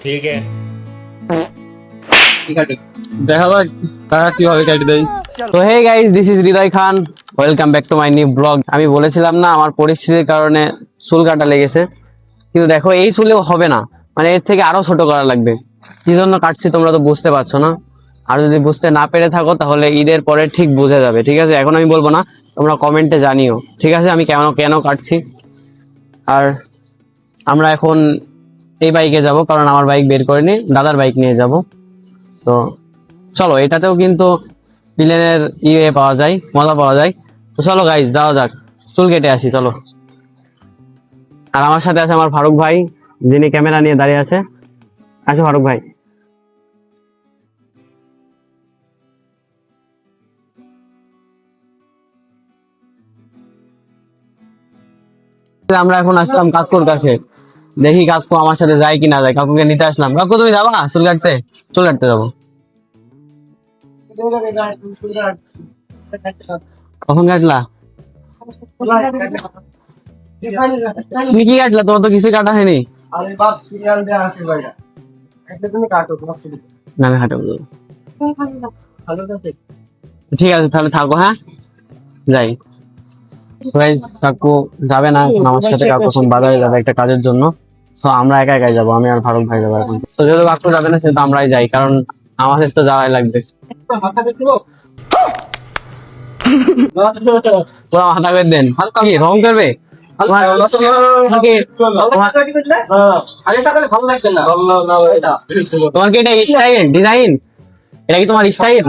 ठीक है। দেখা যাক কারা কিভাবে কেটে দেয়। তো hey guys, this is Hriday Khan, welcome back to my new blog. আমি বলেছিলাম না আমার পরিস্থিতির কারণে চুল কাটা লেগেছে, কিন্তু দেখো এই চুলেও হবে না, মানে এর থেকে আরো ছোট করা লাগবে। কি জন্য কাটছি তোমরা তো বুঝতে পারছো না। আর যদি বুঝতে না পেরে থাকো তাহলে ঈদের পরে ঠিক বুঝে যাবে, ঠিক আছে? এখন আমি বলবো না, তোমরা কমেন্টে জানিও, ঠিক আছে, আমি কেন কেন কাটছি। আর আমরা এখন এই বাইকে যাব, কারণ আমার বাইক বের করিনি, দাদার বাইক নিয়ে যাব। তো চলো, এটাতেও কিন্তু প্লেনের পাওয়া যায়, মজা পাওয়া যায়। তো চলো গাইজ, যাওয়া যাক, চুল কেটে আসি, চলো। আর আমার সাথে আছে আমার ফারুক ভাই, যিনি ক্যামেরা নিয়ে দাঁড়িয়ে আছে। আসো ফারুক ভাই। আমরা এখন আসলাম কাকুর কাছে, দেখি কাকু আমার সাথে যায় কি না যায়। কাকুকে নিতে আসলাম। কাকু তুমি যাবা চুল কাটতে? চুল কাটতে যাবো। কখন কাটলা? তুমি কি কাটলা? তোমার তো কিছু কাটা হয়নি। না আমি হাঁটে বলবো। ঠিক আছে তাহলে থাকো, হ্যাঁ যাই। ভাই কাকু যাবে না এখন আমার সাথে, কাকু এখন বাজারে যাবে একটা কাজের জন্য। তো আমরা একা একাই যাবো, আমি আর ফারুক ভাই যাবো এখন। তো যেহেতু কাকু যাবে না সেহেতু আমরাই যাই, কারণ আমাদের তো যাওয়াই লাগবে। পুরো মাথা করে দেন, কি রং করবে? তোমার কি এটা স্টাইল ডিজাইন? এটা কি তোমার স্টাইল?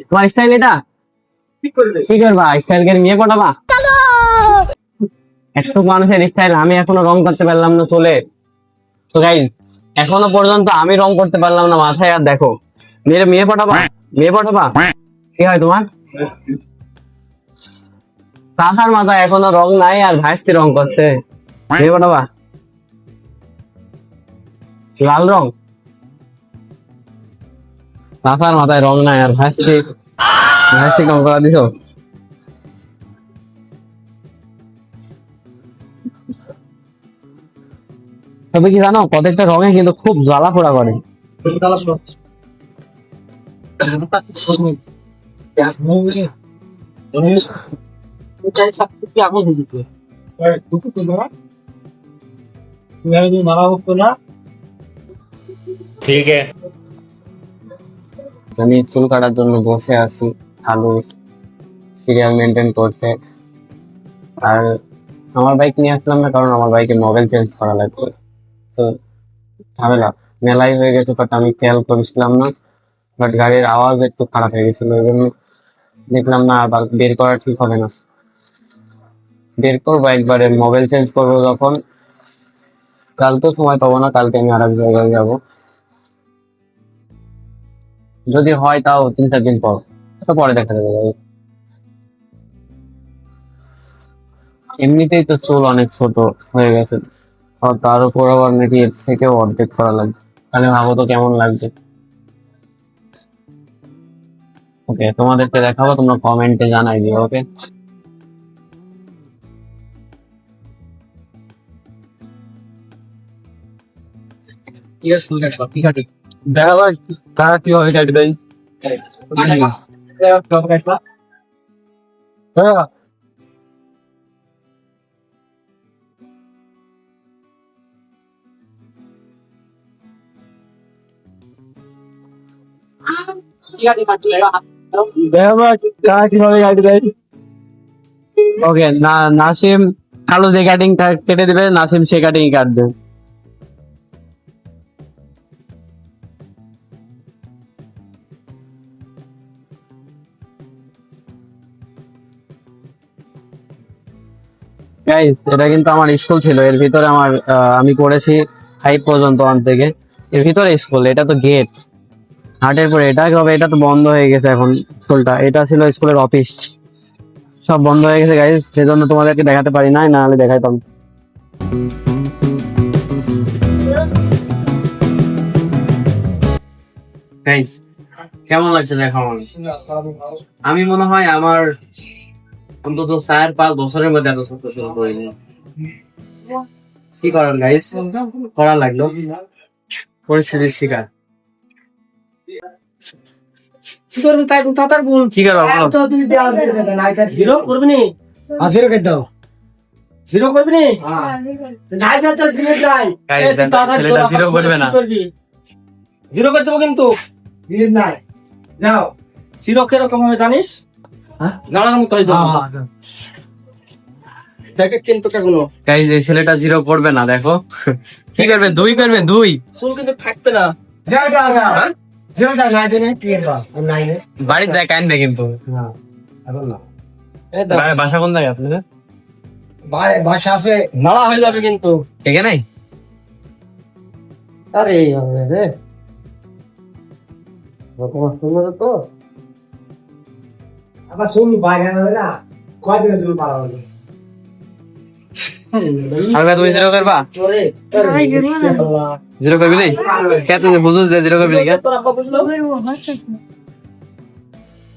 তোমার স্টাইল এটা? কি করবা? স্টাইল করে নিয়ে পটাবা? একটু মানুষের স্টাইল, আমি এখনো রং করতে পারলাম না চলে। তো গাইজ, এখনো পর্যন্ত আমি রং করতে পারলাম না মাথায়, আর দেখো মেয়ে মেয়ে পটাবা, মেয়ে পটাবা। কি হয় তোমার? চাষার মাথায় এখনো রং নাই আর ভাইস্তি রং করতে, মেয়ে পটাবা। লাল রং? চাষার মাথায় রং নাই আর ভাইস্তি ভাইস্তি রং করা দিছো। তবে কি জানো, প্রত্যেকটা রঙে কিন্তু খুব জ্বালা পোড়া করে। ठीक है। আমি চুল কাটার জন্য বসে আছি, ভালো সিরিয়াল মেনটেন করতে। আর আমার বাইক নিয়ে আসলাম না, কারণ আমার বাইকে মোবাইল চেঞ্জ করা লাগবে। তো ঝামেলা মেলাই হয়ে গেছে, বাট আমি খেয়াল করেছিলাম না। বাট গাড়ির আওয়াজ একটু খারাপ হয়ে গেছিল, ওই জন্য দেখলাম না, আবার বের করা ঠিক হবে না। বের করবো একবারে, মোবাইল চেঞ্জ করবো যখন। কালকে সময় পাবো না, কালকে আমি আর এক জায়গায় যাবো। যদি হয় তাও 3-4 দিন পর, তো পরে দেখা যাবে। এমনিতেই তো চুল অনেক ছোট হয়ে গেছে, আর তার উপর আবার নাকি এর থেকেও অর্ধেক করা লাগবে। তাহলে ভাবো তো কেমন লাগছে। ওকে, তোমাদেরকে দেখাবো, তোমরা কমেন্টে জানাই দিও। ওকে, ঠিক আছে ঠিক আছে, দেখা যাক কারা কিভাবে কেটে দেয়। হ্যাঁ, ওকে না, নাসিম কালো যে কাটিং কেটে দিবে, নাসিম সে কাটিং কাটবে। গাইস, এটা কিন্তু আমার স্কুল ছিল, এর ভিতরে আমার আমি পড়েছি 5 পর্যন্ত, 1 থেকে। এর ভিতরে স্কুল, এটা তো গেট হাটের পরে। এটা কি হবে? এটা তো বন্ধ হয়ে গেছে এখন স্কুলটা। এটা ছিল স্কুলের অফিস, সব বন্ধ হয়ে গেছে গাইস, সেজন্য তোমাদেরকে দেখাতে পারি না, না হলে দেখাইতাম। গাইস, কেমন লাগছে দেখা আমার? আমি মনে হয় আমার অন্তত 4-5 বছরের মধ্যে এত ছোট শুরু করিনি। কি করেন গাইস, করা লাগলো পরিস্থিতির শিকার। কি করবি তাই তাতার বল কি করবো বলো? তো তুমি দেওয়া যাবে না এটা জিরো করবি নি জিরো কে দাও জিরো করবি নি নাই যা তোর ডিলিট নাই Guys, ছেলেটা জিরো করবে না। জিরো করে দেবো কিন্তু ডিলিট নাই যাও জিরো কে রকম হবে জানিস হ্যাঁ নানার মতো হয়ে যাবে দেখে কিন্তু কেগুলো গাইস এই ছেলেটা জিরো করবে না, দেখো কি করবে, 2 করবে, 2 চুল কিন্তু থাকবে না যাও যাও যাও জিরো যা নাই দেনে কি করবা নাই নে বাড়িতে দেখ কাইনবে কিন্তু। হ্যাঁ এখন না বাসা কোন জায়গায় আপনাদের? বাইরে ভাষা আছে নালা হয়ে যাবে কিন্তু এখানে আরে রে ভগবান সুন্দর তো আবার শুনি বাইরে না কয়দিনে চুল পাওয়া হবে আর তুমি জিরো করবা? তোরে জিরো করবি নি? কে তুই বুঝুস যে জিরো করবি নি কে? তোর আব্বা বুঝলো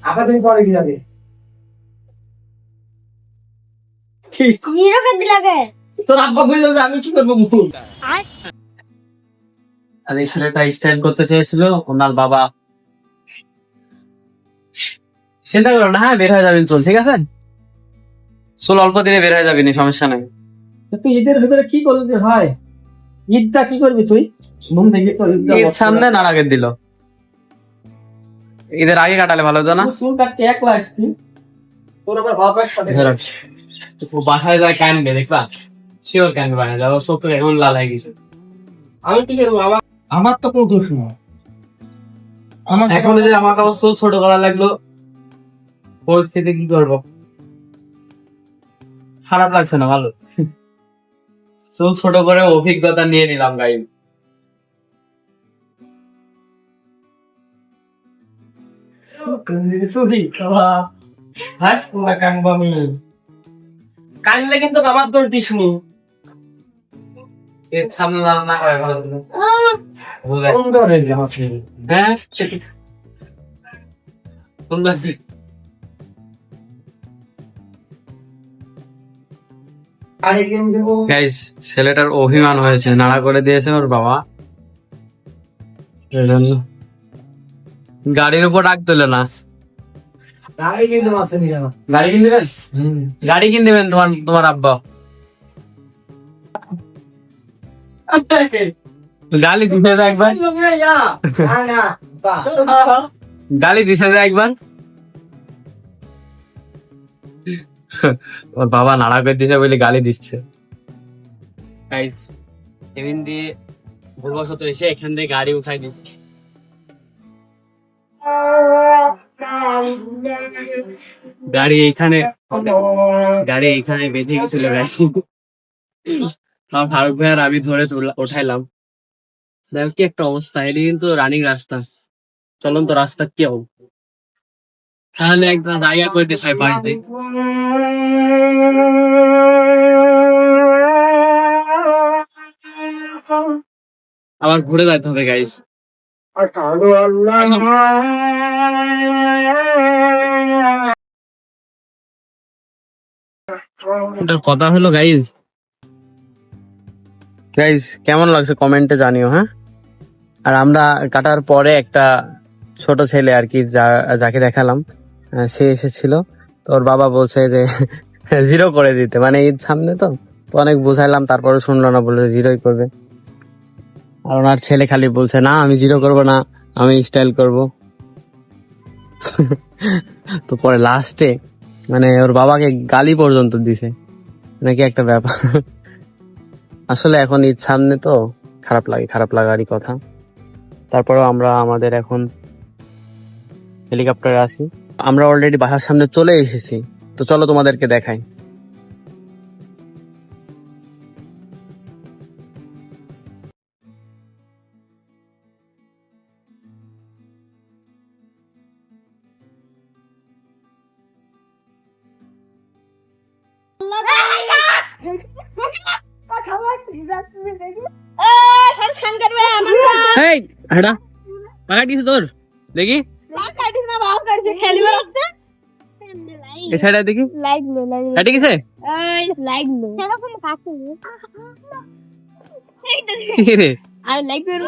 আবার তুমি পরে কি যাবে জিরো করে দিলাগে তোর আব্বা বুঝলো যে আমি কি করবো মুখ আর এই ছেলেটা স্টাইল করতে চেয়েছিল, ওনার বাবা চিন্তা করো না, হ্যাঁ বের হয়ে যাবেন চুল, ঠিক আছে? চুল অল্প দিনে বের হয়ে যাবি না, সমস্যা নাই। তুই ঈদের ভিতরে কি করবি হয় ঈদটা কি করবি তুই ঘুম থেকে তোর ঈদ সামনে না আগে দিল, ঈদের আগে কাটালে ভালো হতো না? চুল কাটতে এক লাখ তোর আবার বাবার সাথে ও বাসায় যায় কানবে, দেখবা শিওর কানবে, বানা যাবো চোখ এখন লাল হয়ে গেছে। আমি কি করবো আমার আমার তো কোনো দোষ না আমার এখন যে আমার কাছে চুল ছোট করা লাগলো, পরিস্থিতি কি করবো? খারাপ লাগছে না, ভালো চুল ছোট করে অভিজ্ঞতা নিয়ে নিলাম গাই। কানলে কিন্তু আমার দোষ দিস নি এর সামনে লাল না হয় ভালো করে। বুঝলে? সুন্দর হয়েছে আমার ছেলে। হ্যাঁ সুন্দর। আরে কিন্তু গাইস ছেলেটার অভিমান হয়েছে, নাড়া করে দিয়েছে ওর বাবা, এজন্য গাড়ির উপর রাখ তুলে না। গাড়ি কিন্তু মাসে নিয়ে যাবো গাড়ি কিনে দেবেন? গাড়ি কিনে দেবেন তোমার আব্বা? গালি দিতে যায় একবার, না না গালি দিতে যায় একবার। ওর বাবা নাড়া করে দিছে বলে গালি দিচ্ছে। গাইস এখান দিয়ে ভুলবশত এসে এখান দিয়ে গাড়ি উঠাই দিচ্ছে। গাড়ি এইখানে বেঁধে গেছিল গাড়ি, ফারুক ভাই আর আমি ধরে উঠাইলাম। দেখো কি একটা অবস্থা, এটি কিন্তু রানিং রাস্তা, চলন্ত রাস্তা কেউ তাহলে একটা জায়গা করে দিতে হয় বাড়িতে। আবার ঘুরে যাইতে হবে গাইস। এটার কথা হলো গাইস কেমন লাগছে কমেন্টে জানিও, হ্যাঁ। আর আমরা কাটার পরে একটা ছোট ছেলে আর কি, যাকে দেখালাম সে এসেছিল, তো ওর বাবা বলছে যে জিরো করে দিতে, মানে ঈদ সামনে তো অনেক বুঝাইলাম, তারপরে শুনলো না, বলে জিরোই করবে। আর ওনার ছেলে খালি বলছে না আমি জিরো করব না, আমি স্টাইল করব। তো পরে লাস্টে মানে ওর বাবাকে গালি পর্যন্ত দিছে, নাকি একটা ব্যাপার। আসলে এখন ঈদ সামনে তো খারাপ লাগারই কথা। তারপরেও আমরা আমাদের এখন হেলিকপ্টারে আসি, আমরা অলরেডি বাসার সামনে চলে এসেছি, তো চলো তোমাদেরকে দেখাই। এই হেডা পাকা দিছে তোর, দেখি এই সাইডে দেখি, লাইক নো হেঁটে গেছে। কি রে I like it.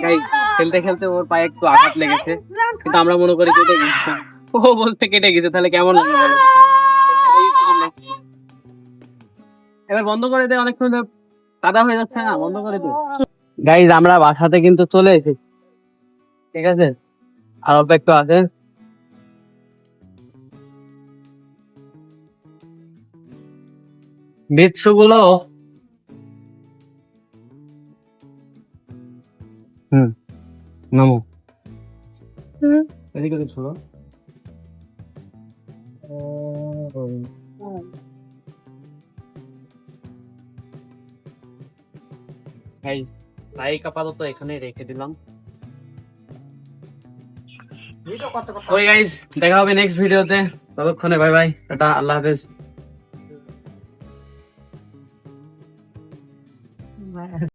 Guys, খেলতে খেলতে ওর পায়ে একটু আঘাত লেগেছে, কিন্তু আমরা মনে করি কেটে গেছে। ও বলতে কেটে গেছে, তাহলে কেমন লাগবে বলো? এবার বন্ধ করে দে, অনেকক্ষণ ধরে কাদা হয়ে যাচ্ছে না, বন্ধ করে দে। গাইজ আমরা বাসাতে কিন্তু চলে এসেছি, ঠিক আছে, আর অল্প একটু আছে। বিচ্ছুগুলো নামো এদিকে দেখছো না? বাইক আপাতত এখানে রেখে দিলাম। ওই গাইস, দেখা হবে নেক্সট ভিডিওতে, ততক্ষণে বাই বাই, টাটা, আল্লাহ হাফেজ।